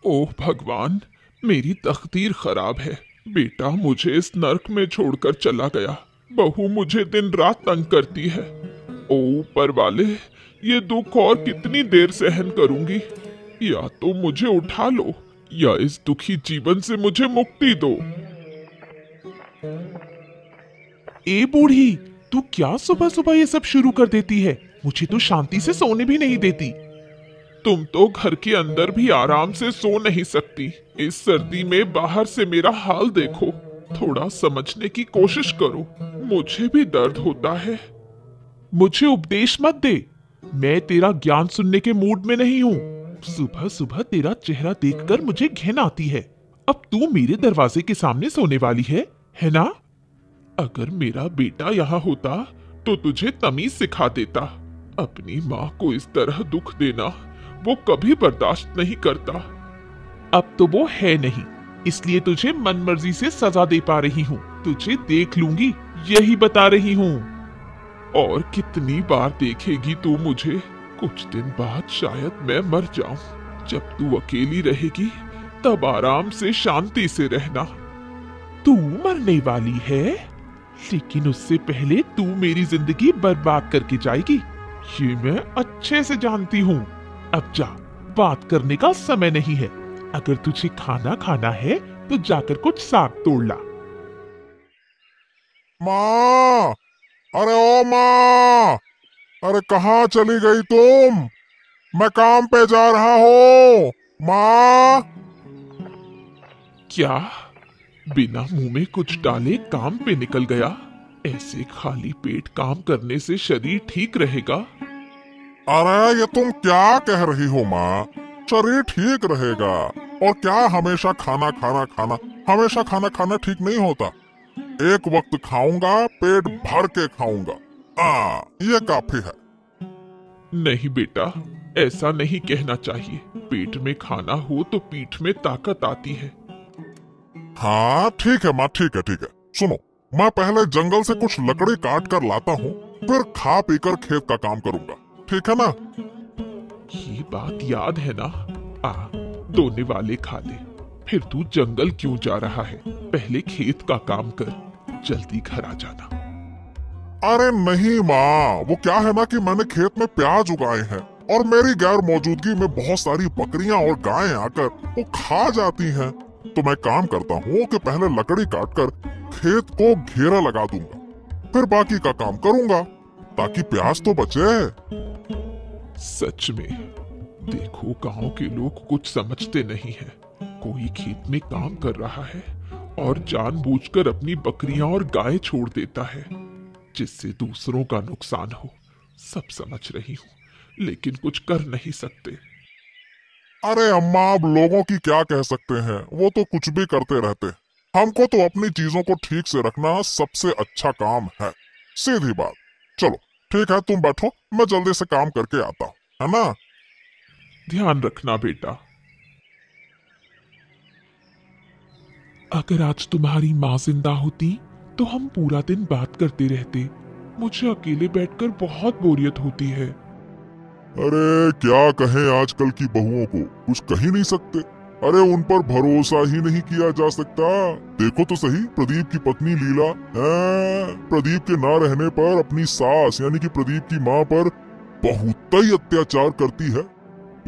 ओह भगवान, मेरी तकदीर खराब है। बेटा मुझे इस नर्क में छोड़कर चला गया। बहू मुझे दिन रात तंग करती है। ओ ऊपर वाले, ये दुख और कितनी देर सहन करूंगी। या तो मुझे उठा लो या इस दुखी जीवन से मुझे मुक्ति दो। ए बूढ़ी, तू क्या सुबह सुबह ये सब शुरू कर देती है? मुझे तो शांति से सोने भी नहीं देती। तुम तो घर के अंदर भी आराम से सो नहीं सकती। इस सर्दी में बाहर से मेरा हाल देखो। थोड़ा समझने की कोशिश करो, मुझे भी दर्द होता है। मुझे उपदेश मत दे। मैं तेरा ज्ञान सुनने के मूड में नहीं हूँ। सुबह सुबह तेरा चेहरा देखकर मुझे घिन आती है। अब तू मेरे दरवाजे के सामने सोने वाली है ना? अगर मेरा बेटा यहाँ होता तो तुझे तमीज सिखा देता। अपनी माँ को इस तरह दुख देना वो कभी बर्दाश्त नहीं करता। अब तो वो है नहीं, इसलिए तुझे मनमर्जी से सजा दे पा रही हूँ। तुझे देख लूंगी, यही बता रही हूँ। और कितनी बार देखेगी तू मुझे? कुछ दिन बाद शायद मैं मर जाऊं। जब तू अकेली रहेगी तब आराम से शांति से रहना। तू मरने वाली है, लेकिन उससे पहले तू मेरी जिंदगी बर्बाद करके जाएगी, ये मैं अच्छे से जानती हूँ। अब जा, बात करने का समय नहीं है। अगर तुझे खाना खाना है तो जाकर कुछ साग तोड़ ला। माँ! अरे ओ माँ! अरे कहाँ चली गई तुम? मैं काम पे जा रहा हूँ। माँ! क्या? बिना मुंह में कुछ डाले काम पे निकल गया? ऐसे खाली पेट काम करने से शरीर ठीक रहेगा? अरे ये तुम क्या कह रही हो माँ? शरीर ठीक रहेगा। और क्या हमेशा खाना खाना खाना? हमेशा खाना खाना ठीक नहीं होता। एक वक्त खाऊंगा, पेट भर के खाऊंगा। ये काफी है। नहीं बेटा, ऐसा नहीं कहना चाहिए। पेट में खाना हो तो पीठ में ताकत आती है। हाँ ठीक है माँ, ठीक है ठीक है। सुनो, मैं पहले जंगल से कुछ लकड़ी काट कर लाता हूँ, फिर खा पीकर खेत का काम करूंगा। ठीक है ना? ये बात याद है ना? आ, दोने वाले खा ले। फिर तू जंगल क्यों जा रहा है? पहले खेत का काम कर, जल्दी घर आ जाना। अरे नहीं माँ, वो क्या है ना कि मैंने खेत में प्याज उगाए हैं और मेरी गैर मौजूदगी में बहुत सारी बकरियां और गायें आकर वो खा जाती हैं। तो मैं काम करता हूँ कि पहले लकड़ी काटकर खेत को घेरा लगा दूंगा, फिर बाकी का काम करूंगा ताकि प्याज तो बचे। सच में देखो, गांव के लोग कुछ समझते नहीं हैं। कोई खेत में काम कर रहा है और जानबूझकर अपनी बकरियां और गाय छोड़ देता है, जिससे दूसरों का नुकसान हो। सब समझ रही हूँ, लेकिन कुछ कर नहीं सकते। अरे अम्मा, आप लोगों की क्या कह सकते हैं? वो तो कुछ भी करते रहते। हमको तो अपनी चीजों को ठीक से रखना सबसे अच्छा काम है। सीधी बात। चलो ठीक है, तुम बैठो, मैं जल्दी से काम करके आता हूँ, है ना? ध्यान रखना बेटा। अगर आज तुम्हारी माँ जिंदा होती तो हम पूरा दिन बात करते रहते। मुझे अकेले बैठकर बहुत बोरियत होती है। अरे क्या कहें, आजकल की बहुओं को कुछ कह ही नहीं सकते। अरे उन पर भरोसा ही नहीं किया जा सकता। देखो तो सही, प्रदीप की पत्नी लीला है, प्रदीप के ना रहने पर अपनी सास यानी कि प्रदीप की माँ पर बहुत ही अत्याचार करती है।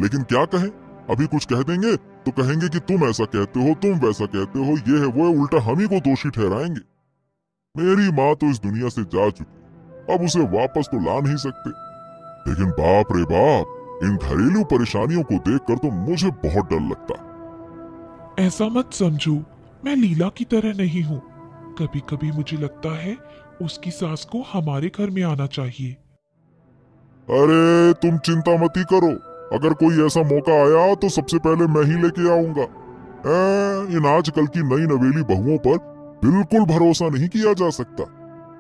लेकिन क्या कहें, अभी कुछ कह देंगे तो कहेंगे कि तुम ऐसा कहते हो, तुम वैसा कहते हो, ये है वो है, उल्टा हम ही को दोषी ठहराएंगे। मेरी माँ तो इस दुनिया से जा चुकी, अब उसे वापस तो ला नहीं सकते। लेकिन बाप रे बाप, इन घरेलू परेशानियों को देखकर तो मुझे बहुत डर लगता। ऐसा मत समझो, मैं लीला की तरह नहीं हूँ। कभी कभी मुझे लगता है उसकी सास को हमारे घर में आना चाहिए। अरे तुम चिंता मत ही करो, अगर कोई ऐसा मौका आया तो सबसे पहले मैं ही लेके आऊंगा। इन आजकल की नई नवेली बहुओं पर बिल्कुल भरोसा नहीं किया जा सकता।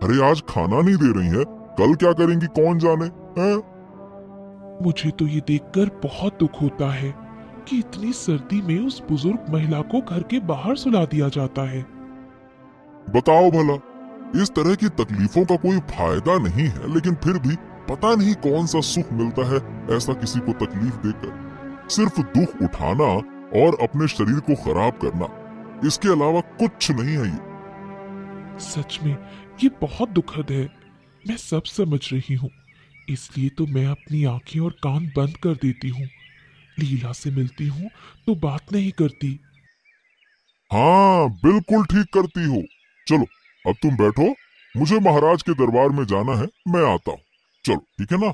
अरे आज खाना नहीं दे रही है, कल क्या करेंगी कौन जाने। मुझे तो ये देखकर बहुत दुख होता है कि इतनी सर्दी में उस बुजुर्ग महिला को घर के बाहर सुला दिया जाता है। बताओ भला, इस तरह की तकलीफों का कोई फायदा नहीं है, लेकिन फिर भी पता नहीं कौन सा सुख मिलता है ऐसा किसी को तकलीफ देकर। सिर्फ दुख उठाना और अपने शरीर को खराब करना, इसके अलावा कुछ नहीं है ये। सच में ये बहुत दुखद है। मैं सब समझ रही हूँ, इसलिए तो मैं अपनी आंखें और कान बंद कर देती हूँ। लीला से मिलती हूँ तो बात नहीं करती। हाँ, बिल्कुल ठीक करती हो। चलो अब तुम बैठो, मुझे महाराज के दरबार में जाना है, मैं आता हूँ। चलो ठीक है ना।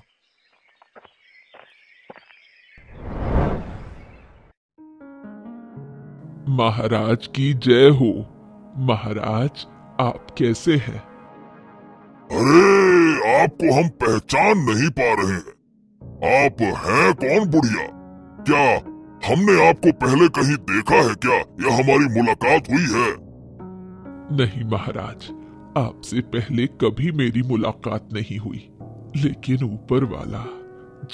महाराज की जय हो। महाराज, आप कैसे हैं? अरे, आपको हम पहचान नहीं पा रहे हैं। आप हैं कौन बुढ़िया? क्या हमने आपको पहले कहीं देखा है क्या, या हमारी मुलाकात हुई है? नहीं महाराज, आपसे पहले कभी मेरी मुलाकात नहीं हुई, लेकिन ऊपर वाला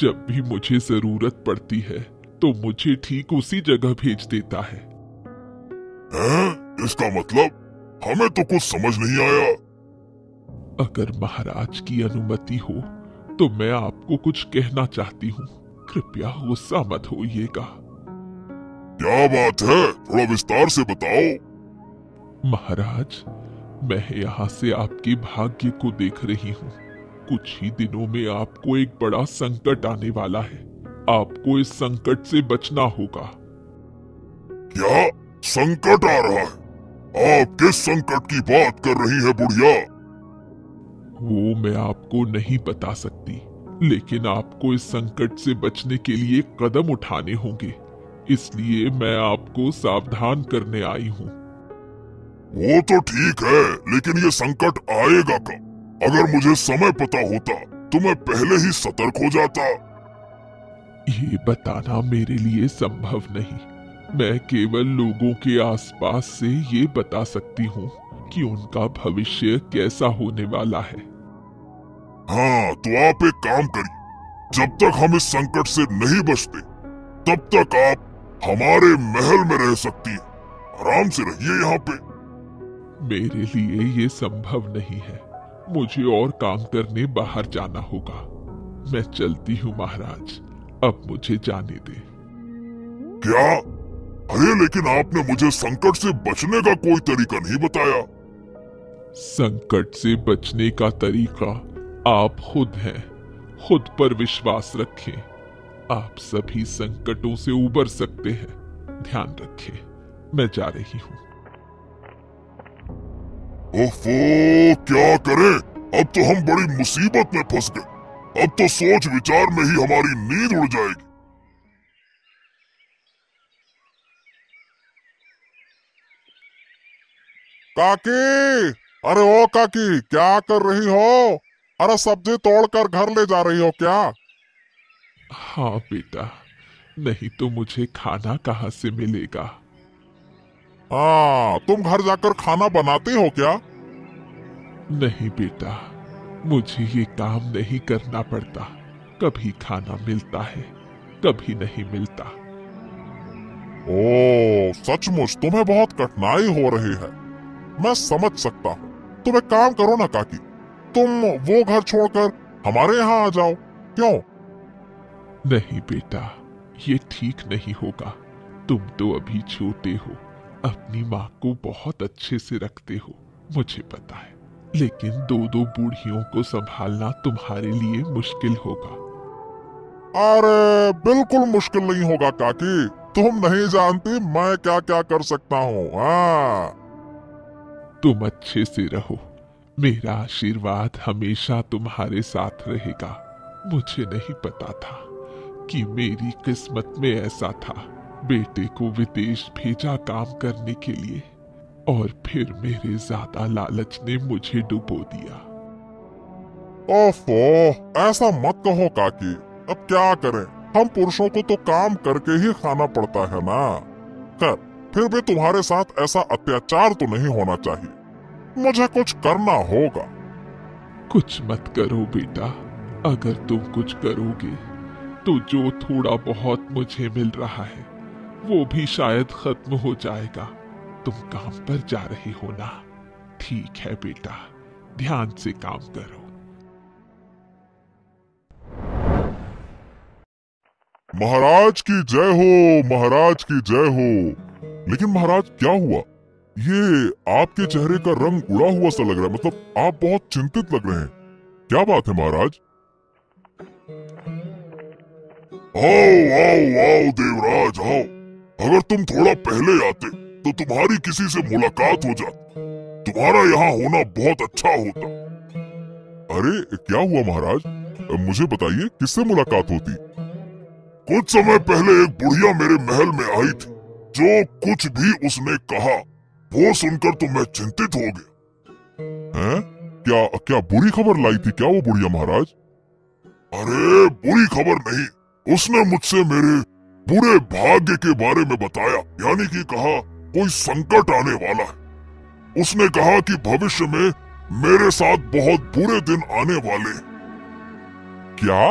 जब भी मुझे जरूरत पड़ती है तो मुझे ठीक उसी जगह भेज देता है। हैं? इसका मतलब हमें तो कुछ समझ नहीं आया। अगर महाराज की अनुमति हो तो मैं आपको कुछ कहना चाहती हूँ। कृपया गुस्सा मत होइएगा। क्या बात है, थोड़ा विस्तार से बताओ। महाराज, मैं यहाँ से आपके भाग्य को देख रही हूँ। कुछ ही दिनों में आपको एक बड़ा संकट आने वाला है। आपको इस संकट से बचना होगा। क्या संकट आ रहा है? आप किस संकट की बात कर रही है बुढ़िया? वो मैं आपको नहीं बता सकती, लेकिन आपको इस संकट से बचने के लिए कदम उठाने होंगे। इसलिए मैं आपको सावधान करने आई हूँ। वो तो ठीक है, लेकिन ये संकट आएगा कब? अगर मुझे समय पता होता तो मैं पहले ही सतर्क हो जाता। ये बताना मेरे लिए संभव नहीं। मैं केवल लोगों के आसपास से ये बता सकती हूँ कि उनका भविष्य कैसा होने वाला है। हाँ, तो आप एक काम करिए, जब तक हम इस संकट से नहीं बचते तब तक आप हमारे महल में रह सकती हैं। आराम से रहिए यहाँ पे। मेरे लिए ये संभव नहीं है। मुझे और काम करने बाहर जाना होगा। मैं चलती हूँ महाराज, अब मुझे जाने दे। क्या? अरे लेकिन आपने मुझे संकट से बचने का कोई तरीका नहीं बताया। संकट से बचने का तरीका आप खुद हैं। खुद पर विश्वास रखें। आप सभी संकटों से उबर सकते हैं। ध्यान रखें। मैं जा रही हूँ। ओफो, क्या करें? अब तो हम बड़ी मुसीबत में फंस गए। अब तो सोच विचार में ही हमारी नींद उड़ जाएगी। काकी, अरे ओ काकी, क्या कर रही हो? अरे सब्जी तोड़कर घर ले जा रही हो क्या? हाँ बेटा, नहीं तो मुझे खाना कहाँ से मिलेगा? हाँ, तुम घर जाकर खाना बनाती हो क्या? नहीं बेटा, मुझे ये काम नहीं करना पड़ता। कभी खाना मिलता है, कभी नहीं मिलता। ओ, सचमुच तुम्हें बहुत कठिनाई हो रही है। मैं समझ सकता हूँ। तुम एक काम करो ना काकी, तुम वो घर छोड़कर हमारे यहाँ आ जाओ। क्यों? नहीं बेटा, ये ठीक नहीं होगा। तुम तो अभी छोटे हो, अपनी माँ को बहुत अच्छे से रखते हो, मुझे पता है। लेकिन दो दो बूढ़ियों को संभालना तुम्हारे लिए मुश्किल होगा। अरे बिल्कुल मुश्किल नहीं होगा काकी। तुम नहीं जानती मैं क्या क्या कर सकता हूँ। हाँ, तुम अच्छे से रहो। मेरा आशीर्वाद हमेशा तुम्हारे साथ रहेगा। मुझे नहीं पता था कि मेरी किस्मत में ऐसा था। बेटे को विदेश भेजा काम करने के लिए, और फिर मेरे ज्यादा लालच ने मुझे डुबो दिया। ओफो, ऐसा मत कहो काकी। अब क्या करें, हम पुरुषों को तो काम करके ही खाना पड़ता है ना। खैर, फिर भी तुम्हारे साथ ऐसा अत्याचार तो नहीं होना चाहिए। मुझे कुछ करना होगा। कुछ मत करो बेटा। अगर तुम कुछ करोगे तो जो थोड़ा बहुत मुझे मिल रहा है वो भी शायद खत्म हो जाएगा। तुम काम पर जा रहे हो ना? ठीक है बेटा, ध्यान से काम करो। महाराज की जय हो, महाराज की जय हो। लेकिन महाराज क्या हुआ? ये आपके चेहरे का रंग उड़ा हुआ सा लग रहा है, मतलब आप बहुत चिंतित लग रहे हैं। क्या बात है महाराज? आओ आओ आओ देवराज आओ। अगर तुम थोड़ा पहले आते तो तुम्हारी किसी से मुलाकात हो जाती। तुम्हारा यहाँ होना बहुत अच्छा होता। अरे क्या हुआ महाराज? मुझे बताइए, किससे मुलाकात होती? कुछ समय पहले एक बुढ़िया मेरे महल में आई थी। जो कुछ भी उसने कहा वो सुनकर तो मैं चिंतित हो गया। हैं? क्या बुरी खबर लाई थी क्या वो बुढ़िया महाराज? अरे बुरी खबर नहीं, उसने मुझसे मेरे बुरे भाग्य के बारे में बताया। यानी कि कहा कोई संकट आने वाला है। उसने कहा कि भविष्य में मेरे साथ बहुत बुरे दिन आने वाले हैं। क्या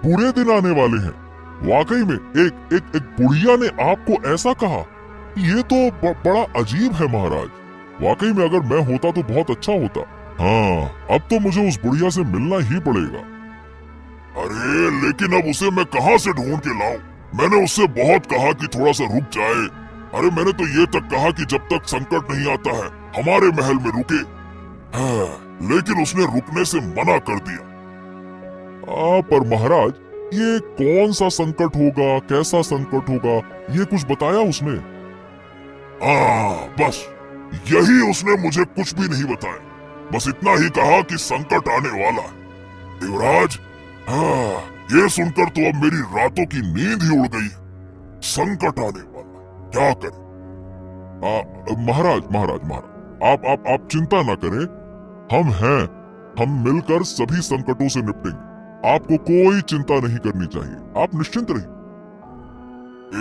बुरे दिन आने वाले हैं? वाकई में एक बुढ़िया ने आपको ऐसा कहा? ये तो बड़ा अजीब है महाराज। वाकई में अगर मैं होता तो बहुत अच्छा होता। हाँ, अब तो मुझे उस बुढ़िया से मिलना ही पड़ेगा। अरे लेकिन अब उसे मैं कहाँ से ढूंढ के लाऊं? मैंने उससे बहुत कहा कि थोड़ा सा रुक जाए। अरे मैंने तो ये तक कहा कि जब तक संकट नहीं आता है हमारे महल में रुके। हाँ, लेकिन उसने रुकने से मना कर दिया। पर महाराज, ये कौन सा संकट होगा, कैसा संकट होगा, ये कुछ बताया उसने? बस यही उसने मुझे कुछ भी नहीं बताया। बस इतना ही कहा कि संकट आने वाला है। देवराज, ये सुनकर तो अब मेरी रातों की नींद ही उड़ गई है। संकट आने वाला, क्या करें? महाराज आप चिंता ना करें। हम हैं, हम मिलकर सभी संकटों से निपटेंगे। आपको कोई चिंता नहीं करनी चाहिए, आप निश्चिंत रहिए।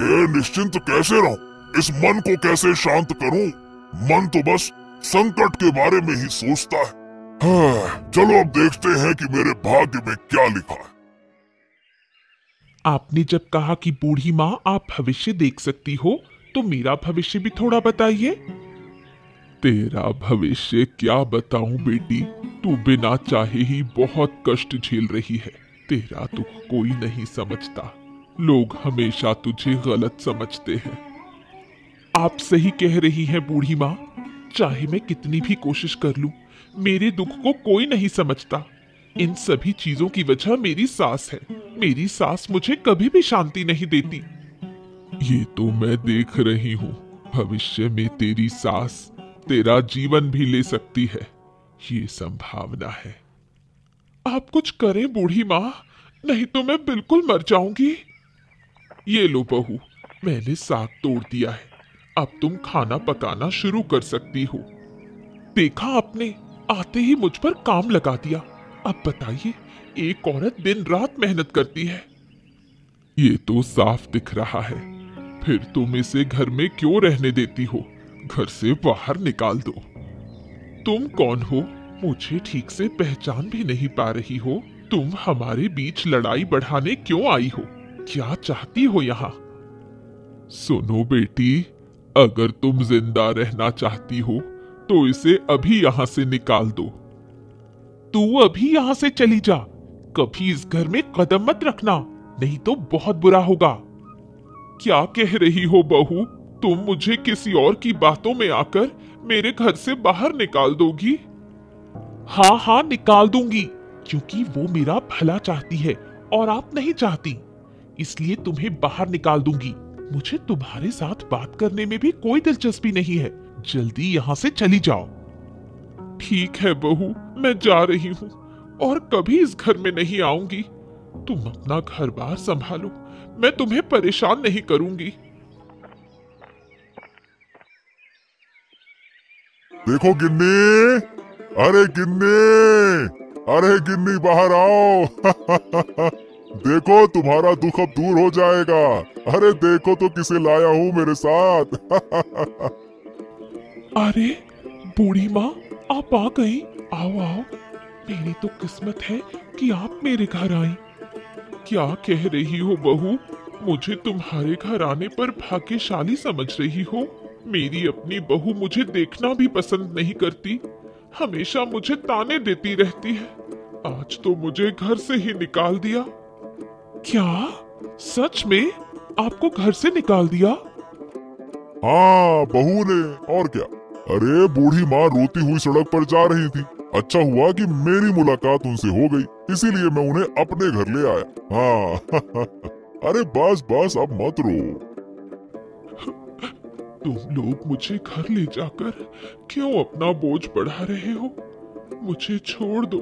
ये निश्चिंत कैसे रहूं? इस मन को कैसे शांत करूं? मन तो बस संकट के बारे में ही सोचता है। चलो अब देखते हैं कि मेरे भाग्य में क्या लिखा है। आपने जब कहा कि बूढ़ी माँ आप भविष्य देख सकती हो, तो मेरा भविष्य भी थोड़ा बताइए। तेरा भविष्य क्या बताऊं बेटी, तू बिना चाहे ही बहुत कष्ट झेल रही है। तेरा दुख कोई नहीं समझता। लोग हमेशा तुझे गलत समझते हैं। आप सही कह रही हैं बूढ़ी माँ। चाहे मैं कितनी भी कोशिश कर लूं, मेरे दुख को कोई नहीं समझता। इन सभी चीजों की वजह मेरी सास है। मेरी सास मुझे कभी भी शांति नहीं देती। ये तो मैं देख रही हूँ। भविष्य में तेरी सास तेरा जीवन भी ले सकती है, ये संभावना है। आप कुछ करें बूढ़ी माँ, नहीं तो मैं बिल्कुल मर जाऊंगी। ये लो बहू, मैंने साग तोड़ दिया है। अब तुम खाना पकाना शुरू कर सकती हो। देखा आपने, आते ही मुझ पर काम लगा दिया। अब बताइए, एक औरत दिन रात मेहनत करती है। ये तो साफ दिख रहा है। फिर तुम इसे घर में क्यों रहने देती हो? घर से बाहर निकाल दो। तुम कौन हो? मुझे ठीक से पहचान भी नहीं पा रही हो। तुम हमारे बीच लड़ाई बढ़ाने क्यों आई हो? क्या चाहती हो यहाँ? सुनो बेटी, अगर तुम जिंदा रहना चाहती हो तो इसे अभी यहाँ से निकाल दो। तू अभी यहाँ से चली जा। कभी इस घर में कदम मत रखना, नहीं तो बहुत बुरा होगा। क्या कह रही हो बहू? तुम मुझे किसी और की बातों में आकर मेरे घर से बाहर निकाल दोगी? हाँ हाँ, निकाल दूंगी, क्योंकि वो मेरा भला चाहती है और आप नहीं चाहती। इसलिए तुम्हें बाहर निकाल दूंगी। मुझे तुम्हारे साथ बात करने में भी कोई दिलचस्पी नहीं है। जल्दी यहाँ से चली जाओ। ठीक है बहू, मैं जा रही हूँ और कभी इस घर में नहीं आऊंगी। तुम अपना घर बार संभालो, मैं तुम्हें परेशान नहीं करूंगी। देखो गिन्नी, अरे गिन्नी, अरे गिन्नी बाहर आओ। देखो तुम्हारा दुख अब दूर हो जाएगा। अरे देखो तो किसे लाया हूँ मेरे साथ। अरे बूढ़ी माँ, आप आ गई। आओ आओ, मेरी तो किस्मत है कि आप मेरे घर आई। क्या कह रही हो बहू? मुझे तुम्हारे घर आने पर भाग्यशाली समझ रही हो? मेरी अपनी बहू मुझे देखना भी पसंद नहीं करती, हमेशा मुझे ताने देती रहती है। आज तो मुझे घर से ही निकाल दिया। क्या सच में आपको घर से निकाल दिया? हाँ, बहू ने, और क्या। अरे बूढ़ी माँ रोती हुई सड़क पर जा रही थी। अच्छा हुआ कि मेरी मुलाकात उनसे हो गई, इसीलिए मैं उन्हें अपने घर ले आया। हाँ अरे बस बस, अब मत रो। तुम लोग मुझे घर ले जाकर क्यों अपना बोझ बढ़ा रहे हो? मुझे छोड़ दो,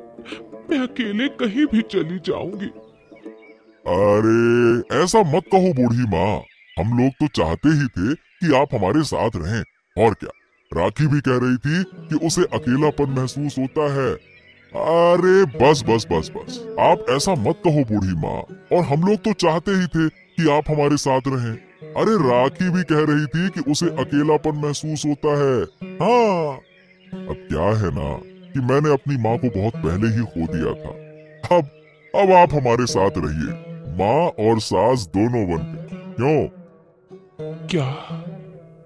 मैं अकेले कहीं भी चली जाऊंगी। अरे ऐसा मत कहो बूढ़ी माँ, हम लोग तो चाहते ही थे कि आप हमारे साथ रहें, और क्या। राखी भी कह रही थी कि उसे अकेलापन महसूस होता है। अरे बस बस बस बस, आप ऐसा मत कहो बूढ़ी माँ, और हम लोग तो चाहते ही थे कि आप हमारे साथ रहें। अरे राखी भी कह रही थी कि उसे अकेलापन महसूस होता है। हाँ, अब क्या है ना कि मैंने अपनी माँ को बहुत पहले ही खो दिया था। अब आप हमारे साथ रहिए, माँ और सास दोनों बनकर। क्यों? क्या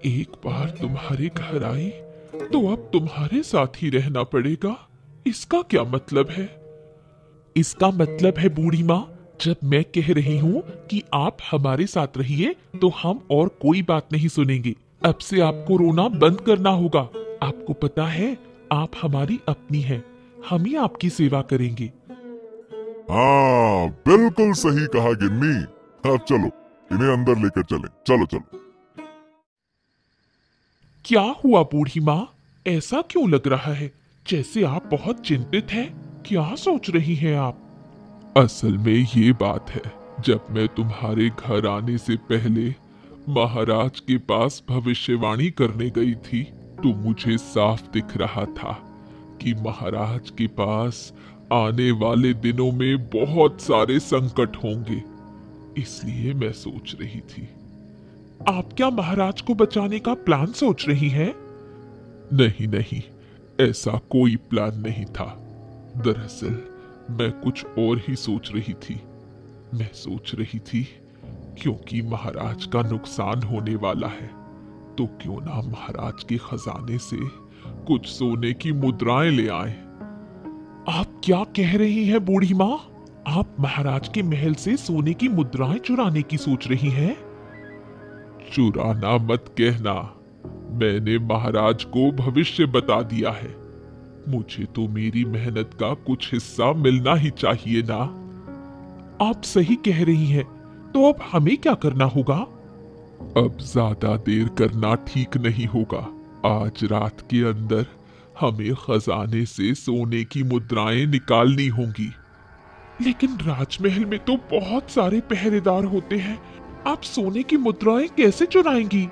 एक बार तुम्हारे घर आई तो अब तुम्हारे साथ ही रहना पड़ेगा? इसका क्या मतलब है? इसका मतलब है बूढ़ी माँ, जब मैं कह रही हूँ कि आप हमारे साथ रहिए तो हम और कोई बात नहीं सुनेंगे। अब से आपको रोना बंद करना होगा। आपको पता है आप हमारी अपनी हैं, हम ही आपकी सेवा करेंगे। हाँ, बिल्कुल सही कहा गिन्नी। अब चलो, इन्हें अंदर लेकर चलें। चलो चलो। क्या हुआ बूढ़ी माँ, ऐसा क्यों लग रहा है जैसे आप बहुत चिंतित हैं? क्या सोच रही हैं आप? असल में ये बात है, जब मैं तुम्हारे घर आने से पहले महाराज के पास भविष्यवाणी करने गई थी तो मुझे साफ दिख रहा था कि महाराज के पास आने वाले दिनों में बहुत सारे संकट होंगे। इसलिए मैं सोच रही थी। आप क्या महाराज को बचाने का प्लान सोच रही हैं? नहीं नहीं, ऐसा कोई प्लान नहीं था। दरअसल मैं कुछ और ही सोच रही थी। मैं सोच रही थी क्योंकि महाराज का नुकसान होने वाला है तो क्यों ना महाराज के खजाने से कुछ सोने की मुद्राएं ले आए। आप क्या कह रही हैं बूढ़ी माँ? आप महाराज के महल से सोने की मुद्राएं चुराने की सोच रही हैं? चुराना मत कहना, मैंने महाराज को भविष्य बता दिया है। मुझे तो मेरी मेहनत का कुछ हिस्सा मिलना ही चाहिए ना। आप सही कह रही हैं, तो अब हमें क्या करना होगा? अब ज्यादा देर करना ठीक नहीं होगा। आज रात के अंदर हमें खजाने से सोने की मुद्राएं निकालनी होंगी। लेकिन राजमहल में तो बहुत सारे पहरेदार होते हैं, आप सोने की मुद्राएं कैसे चुराएंगी?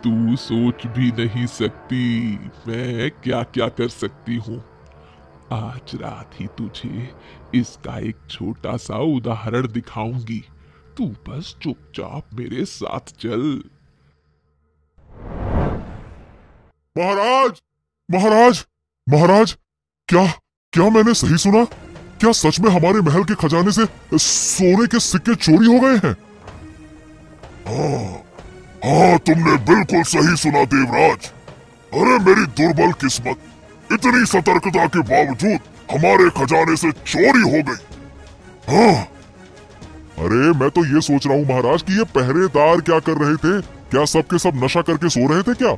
तू सोच भी नहीं सकती मैं क्या क्या कर सकती हूँ। आज रात ही तुझे इसका एक छोटा सा उदाहरण दिखाऊंगी। तू बस चुपचाप मेरे साथ चल। महाराज, महाराज, महाराज, क्या क्या मैंने सही सुना? क्या सच में हमारे महल के खजाने से सोने के सिक्के चोरी हो गए हैं? हाँ, हाँ, तुमने बिल्कुल सही सुना देवराज। अरे मेरी दुर्बल किस्मत, इतनी सतर्कता के बावजूद हमारे खजाने से चोरी हो गई। हाँ, अरे मैं तो ये सोच रहा हूँ महाराज कि ये पहरेदार क्या कर रहे थे? क्या सबके सब नशा करके सो रहे थे क्या?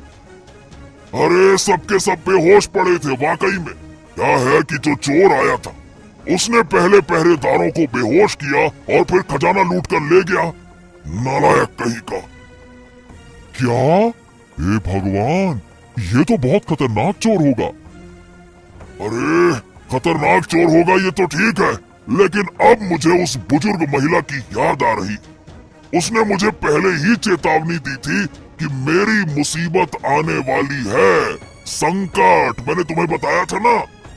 अरे सबके सब बेहोश पड़े थे वाकई में। क्या है कि जो चोर आया था उसने पहले पहरेदारों को बेहोश किया और फिर खजाना लूट कर ले गया। नालायक कहीं का। क्या? हे भगवान, ये तो बहुत खतरनाक चोर होगा। अरे खतरनाक चोर होगा ये तो ठीक है, लेकिन अब मुझे उस बुजुर्ग महिला की याद आ रही। उसने मुझे पहले ही चेतावनी दी थी कि मेरी मुसीबत आने वाली है। संकट, मैंने तुम्हें बताया था ना।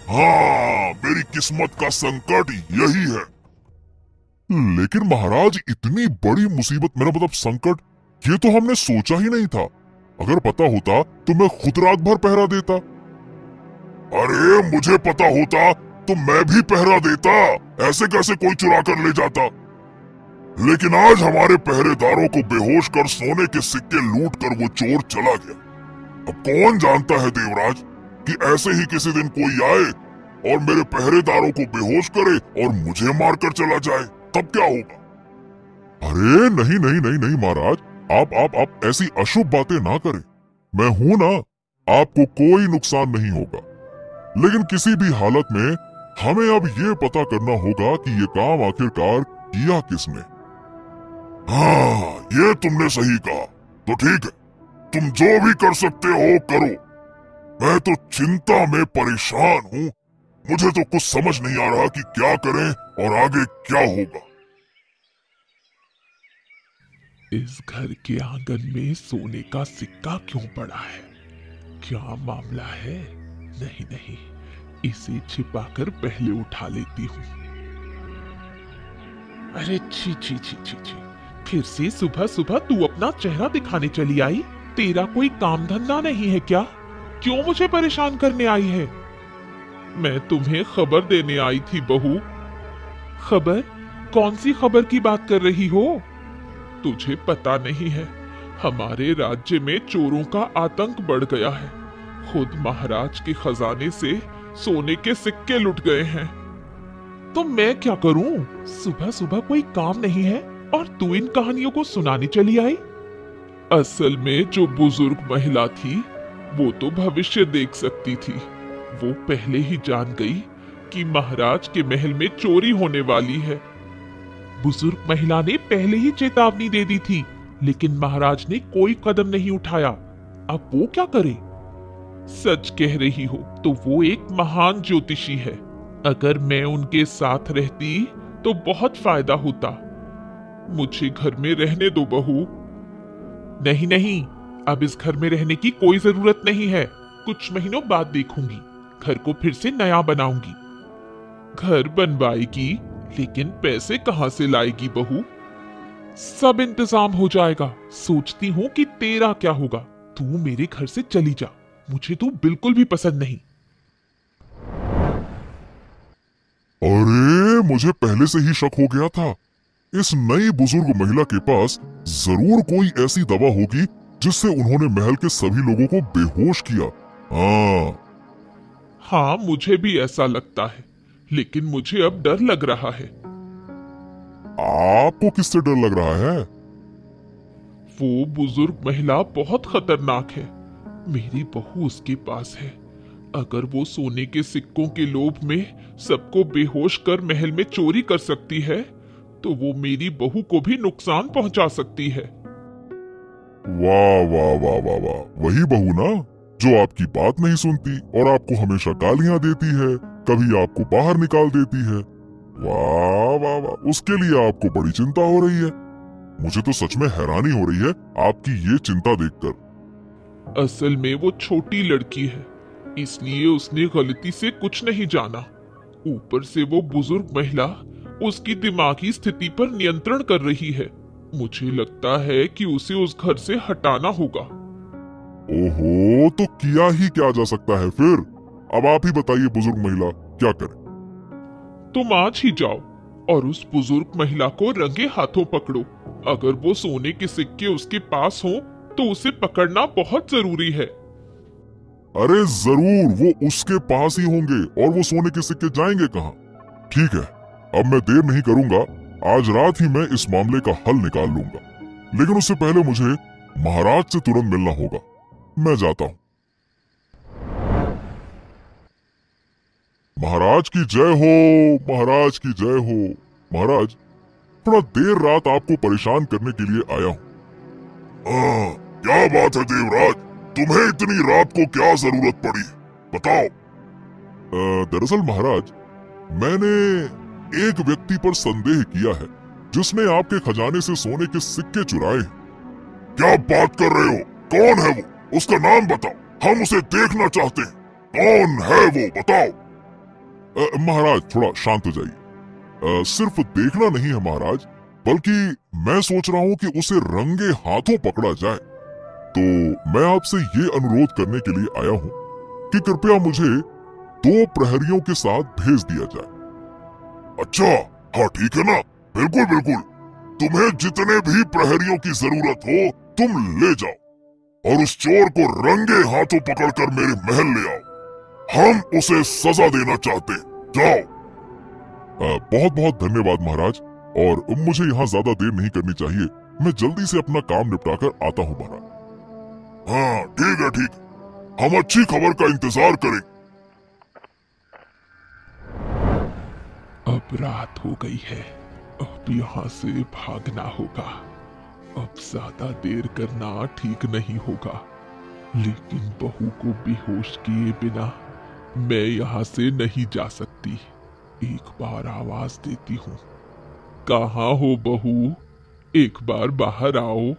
हाँ, मेरी किस्मत का संकट यही है। लेकिन महाराज, इतनी बड़ी मुसीबत, मेरा मतलब संकट, ये तो हमने सोचा ही नहीं था। अगर पता होता तो मैं खुद रात भर पहरा देता। अरे मुझे पता होता तो मैं भी पहरा देता। ऐसे कैसे कोई चुरा कर ले जाता? लेकिन आज हमारे पहरेदारों को बेहोश कर सोने के सिक्के लूट कर वो चोर चला गया। अब कौन जानता है देवराज कि ऐसे ही किसी दिन कोई आए और मेरे पहरेदारों को बेहोश करे और मुझे मारकर चला जाए, तब क्या होगा? अरे नहीं नहीं नहीं नहीं महाराज, आप ऐसी अशुभ बातें ना करें। मैं हूं ना, आपको कोई नुकसान नहीं होगा। लेकिन किसी भी हालत में हमें अब ये पता करना होगा कि ये काम आखिरकार किया किसने। हाँ, ये तुमने सही कहा। तो ठीक है, तुम जो भी कर सकते हो करो। मैं तो चिंता में परेशान हूँ। मुझे तो कुछ समझ नहीं आ रहा कि क्या करें और आगे क्या होगा। इस घर के आंगन में सोने का सिक्का क्यों पड़ा है? क्या मामला है? नहीं नहीं, इसे छिपाकर पहले उठा लेती हूँ। अरे छी छी छी छी छी, फिर से सुबह सुबह तू अपना चेहरा दिखाने चली आई? तेरा कोई काम धंधा नहीं है क्या? क्यों मुझे परेशान करने आई है? मैं तुम्हें खबर देने आई थी बहू। खबर? कौन सी खबर की बात कर रही हो? तुझे पता नहीं है, हमारे राज्य में चोरों का आतंक बढ़ गया है। खुद महाराज के खजाने से सोने के सिक्के लुट गए हैं। तो मैं क्या करूं? सुबह सुबह कोई काम नहीं है और तू इन कहानियों को सुनाने चली आई? असल में जो बुजुर्ग महिला थी वो तो भविष्य देख सकती थी। वो पहले ही जान गई कि महाराज के महल में चोरी होने वाली है। बुजुर्ग महिला ने पहले ही चेतावनी दे दी थी, लेकिन महाराज ने कोई कदम नहीं उठाया। अब वो क्या करे? सच कह रही हो तो वो एक महान ज्योतिषी है। अगर मैं उनके साथ रहती तो बहुत फायदा होता। मुझे घर में रहने दो बहू। नहीं नहीं, अब इस घर में रहने की कोई जरूरत नहीं है। कुछ महीनों बाद देखूंगी, घर को फिर से नया बनाऊंगी। घर बनवाएगी, लेकिन पैसे कहां से लाएगी बहू? सब इंतजाम हो जाएगा। सोचती हूँ कि तेरा क्या होगा। तू मेरे घर से चली जा, मुझे तू बिल्कुल भी पसंद नहीं। अरे, मुझे पहले से ही शक हो गया था। इस नई बुजुर्ग महिला के पास जरूर कोई ऐसी दवा होगी जिससे उन्होंने महल के सभी लोगों को बेहोश किया। हाँ, मुझे भी ऐसा लगता है, लेकिन मुझे अब डर लग रहा है। आपको किससे डर लग रहा है? वो बुजुर्ग महिला बहुत खतरनाक है। मेरी बहू उसके पास है। अगर वो सोने के सिक्कों के लोभ में सबको बेहोश कर महल में चोरी कर सकती है, तो वो मेरी बहू को भी नुकसान पहुंचा सकती है। वाह वाह वाह वाह वाह, वही बहू ना जो आपकी बात नहीं सुनती और आपको हमेशा गालियां देती है, कभी आपको बाहर निकाल देती है। वाह वाह वाह, उसके लिए आपको बड़ी चिंता हो रही है। मुझे तो सच में हैरानी हो रही है आपकी ये चिंता देखकर। असल में वो छोटी लड़की है, इसलिए उसने गलती से कुछ नहीं जाना। ऊपर से वो बुजुर्ग महिला उसकी दिमागी स्थिति पर नियंत्रण कर रही है। मुझे लगता है कि उसे उस घर से हटाना होगा। ओहो, तो किया ही क्या जा सकता है फिर? अब आप ही बताइए बुजुर्ग महिला, क्या करें? तुम आज ही जाओ और उस बुजुर्ग महिला को रंगे हाथों पकड़ो। अगर वो सोने के सिक्के उसके पास हो तो उसे पकड़ना बहुत जरूरी है। अरे जरूर, वो उसके पास ही होंगे और वो सोने के सिक्के जाएंगे कहाँ? ठीक है, अब मैं देर नहीं करूंगा। आज रात ही मैं इस मामले का हल निकाल लूंगा, लेकिन उससे पहले मुझे महाराज से तुरंत मिलना होगा। मैं जाता हूँ। महाराज की जय हो, महाराज की जय हो। महाराज, थोड़ा देर रात आपको परेशान करने के लिए आया हूँ। क्या बात है देवराज, तुम्हें इतनी रात को क्या जरूरत पड़ी, बताओ। दरअसल महाराज, मैंने एक व्यक्ति पर संदेह किया है जिसने आपके खजाने से सोने के सिक्के चुराए। क्या बात कर रहे हो? कौन है वो? उसका नाम बताओ, हम उसे देखना चाहते हैं। कौन है वो, बताओ। महाराज थोड़ा शांत हो जाइए। सिर्फ देखना नहीं है महाराज, बल्कि मैं सोच रहा हूँ कि उसे रंगे हाथों पकड़ा जाए। तो मैं आपसे ये अनुरोध करने के लिए आया हूँ कि कृपया मुझे 2 प्रहरियों के साथ भेज दिया जाए। अच्छा, हाँ ठीक है ना, बिल्कुल बिल्कुल। तुम्हें जितने भी प्रहरियों की जरूरत हो तुम ले जाओ और उस चोर को रंगे हाथों पकड़कर मेरे महल ले आओ। हम उसे सजा देना चाहते। जाओ। बहुत बहुत धन्यवाद महाराज, और मुझे यहाँ ज्यादा देर नहीं करनी चाहिए। मैं जल्दी से अपना काम निपटाकर आता हूँ महाराज। हाँ ठीक है, ठीक। हम अच्छी खबर का इंतजार करें। अब रात हो गई है, अब यहाँ से भागना होगा। अब ज्यादा देर करना ठीक नहीं होगा, लेकिन बहू को बेहोश किए बिना मैं यहाँ से नहीं जा सकती। एक बार आवाज देती हूँ, कहाँ हो बहू, एक बार बाहर आओ।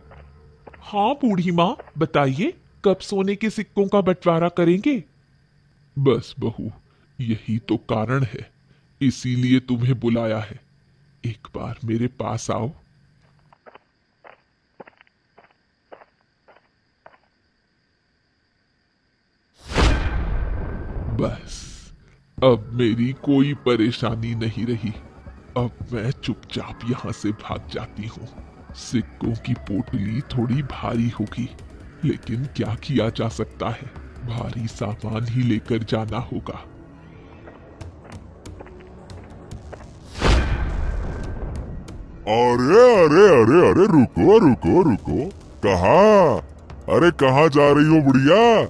हाँ बूढ़ी माँ, बताइए कब सोने के सिक्कों का बंटवारा करेंगे? बस बहू, यही तो कारण है, इसीलिए तुम्हें बुलाया है। एक बार मेरे पास आओ। बस अब मेरी कोई परेशानी नहीं रही। अब मैं चुपचाप यहाँ से भाग जाती हूँ। सिक्कों की पोटली थोड़ी भारी होगी, लेकिन क्या किया जा सकता है, भारी सामान ही लेकर जाना होगा। अरे अरे अरे अरे, रुको रुको रुको। कहाँ? अरे कहाँ जा रही हो बुढ़िया?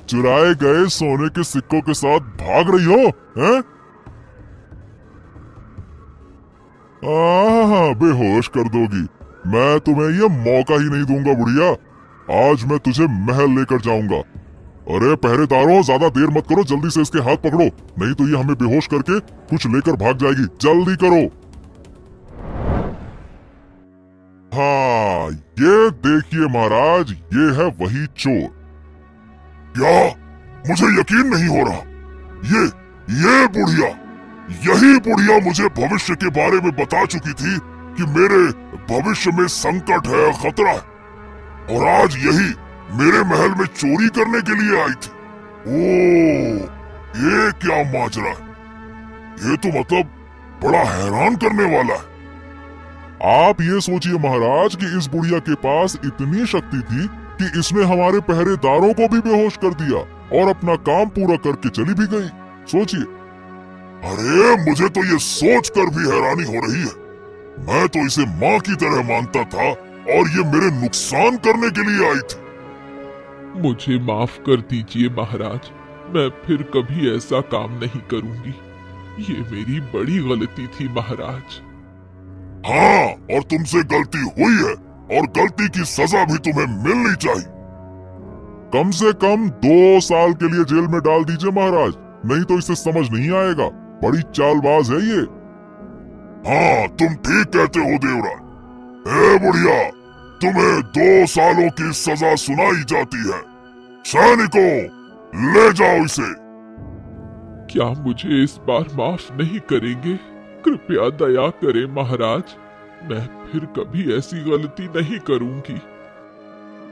चुराए गए सोने के सिक्कों के साथ भाग रही हो, हैं? बेहोश कर दोगी। मैं तुम्हें ये मौका ही नहीं दूंगा बुढ़िया। आज मैं तुझे महल लेकर जाऊंगा। अरे पहरेदारों, ज्यादा देर मत करो, जल्दी से इसके हाथ पकड़ो, नहीं तो ये हमें बेहोश करके कुछ लेकर भाग जाएगी। जल्दी करो। हाँ, ये देखिए महाराज, ये है वही चोर। क्या? मुझे यकीन नहीं हो रहा। ये बुढ़िया, यही बुढ़िया मुझे भविष्य के बारे में बता चुकी थी कि मेरे भविष्य में संकट है, खतरा है, और आज यही मेरे महल में चोरी करने के लिए आई थी। ओह, ये क्या माजरा है? ये तो मतलब बड़ा हैरान करने वाला है। आप ये सोचिए महाराज कि इस बुढ़िया के पास इतनी शक्ति थी कि इसने हमारे पहरेदारों को भी बेहोश कर दिया और अपना काम पूरा करके चली भी गई। सोचिए। अरे मुझे तो ये सोचकर भी हैरानी हो रही है। मैं तो इसे माँ की तरह मानता था और ये मेरे नुकसान करने के लिए आई थी। मुझे माफ कर दीजिए महाराज, मैं फिर कभी ऐसा काम नहीं करूंगी। ये मेरी बड़ी गलती थी महाराज। हाँ, और तुमसे गलती हुई है और गलती की सजा भी तुम्हें मिलनी चाहिए। कम से कम 2 साल के लिए जेल में डाल दीजिए महाराज, नहीं तो इसे समझ नहीं आएगा। बड़ी चालबाज है ये। हाँ, तुम ठीक कहते हो देवराज। ए बुढ़िया, तुम्हें 2 सालों की सजा सुनाई जाती है। सैनिकों, ले जाओ इसे। क्या मुझे इस बार माफ नहीं करेंगे? कृपया दया करें महाराज, मैं फिर कभी ऐसी गलती नहीं करूंगी।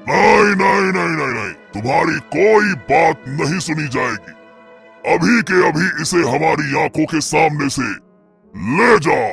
नहीं नहीं नहीं नहीं नहीं, तुम्हारी कोई बात नहीं सुनी जाएगी। अभी के अभी इसे हमारी आंखों के सामने से ले जाओ।